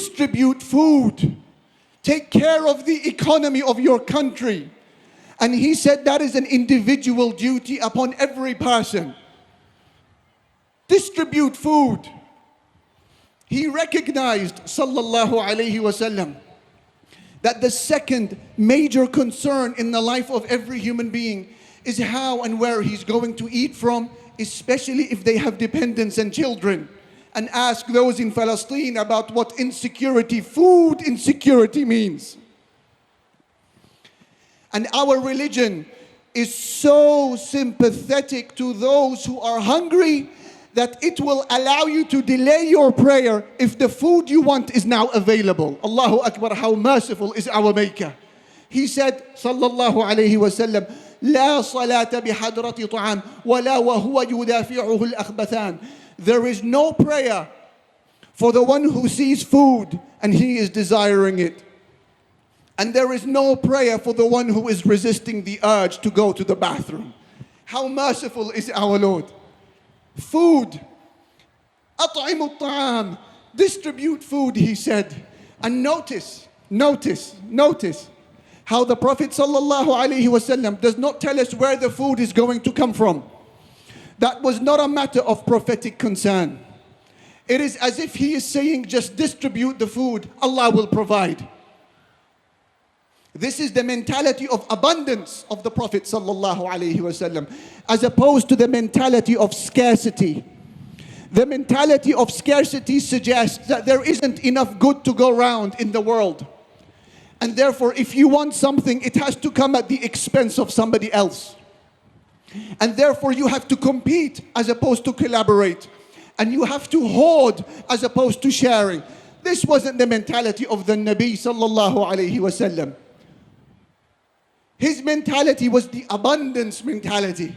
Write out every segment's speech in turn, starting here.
distribute food. Take care of the economy of your country. And he said that is an individual duty upon every person. Distribute food. He recognized, sallallahu alayhi wasallam, that the second major concern in the life of every human being is how and where he's going to eat from, especially if they have dependents and children. And ask those in Palestine about what food insecurity means. And our religion is so sympathetic to those who are hungry that it will allow you to delay your prayer if the food you want is now available. Allahu Akbar, how merciful is our Maker. He said, sallallahu alayhi wa sallam, لا صلاة بحضرة طعام ولا وهو يدافعه الأخبثان. There is no prayer for the one who sees food and he is desiring it. And there is no prayer for the one who is resisting the urge to go to the bathroom. How merciful is our Lord. Food. أطعموا الطعام. Distribute food, he said. And notice how the Prophet sallallahu alaihi wasallam does not tell us where the food is going to come from. That was not a matter of prophetic concern. It is as if he is saying, just distribute the food, Allah will provide. This is the mentality of abundance of the Prophet sallallahu alaihi wasallam, as opposed to the mentality of scarcity. The mentality of scarcity suggests that there isn't enough good to go around in the world. And therefore, if you want something, it has to come at the expense of somebody else. And therefore, you have to compete as opposed to collaborate. And you have to hoard as opposed to sharing. This wasn't the mentality of the Nabi sallallahu alaihi wasallam. His mentality was the abundance mentality.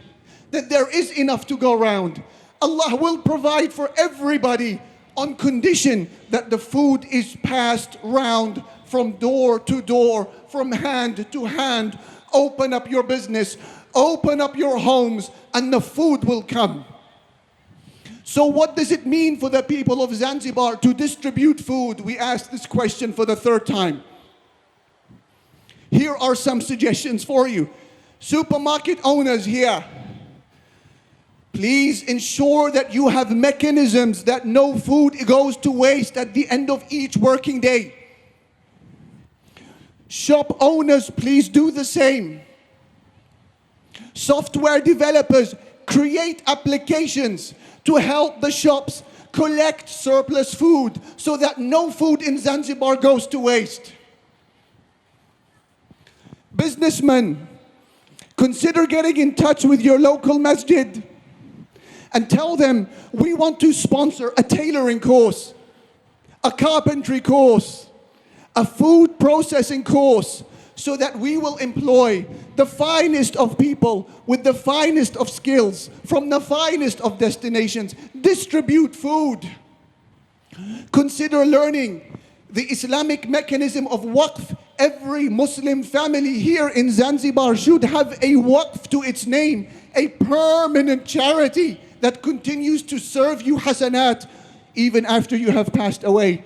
That there is enough to go around. Allah will provide for everybody on condition that the food is passed round from door to door, from hand to hand. Open up your business, open up your homes, and the food will come. So what does it mean for the people of Zanzibar to distribute food? We asked this question for the third time. Here are some suggestions for you. Supermarket owners here, please ensure that you have mechanisms that no food goes to waste at the end of each working day. Shop owners, please do the same. Software developers, create applications to help the shops collect surplus food so that no food in Zanzibar goes to waste. Businessmen, consider getting in touch with your local masjid and tell them, we want to sponsor a tailoring course, a carpentry course, a food processing course, so that we will employ the finest of people with the finest of skills from the finest of destinations. Distribute food. Consider learning the Islamic mechanism of waqf. Every Muslim family here in Zanzibar should have a waqf to its name, a permanent charity that continues to serve you hasanat even after you have passed away.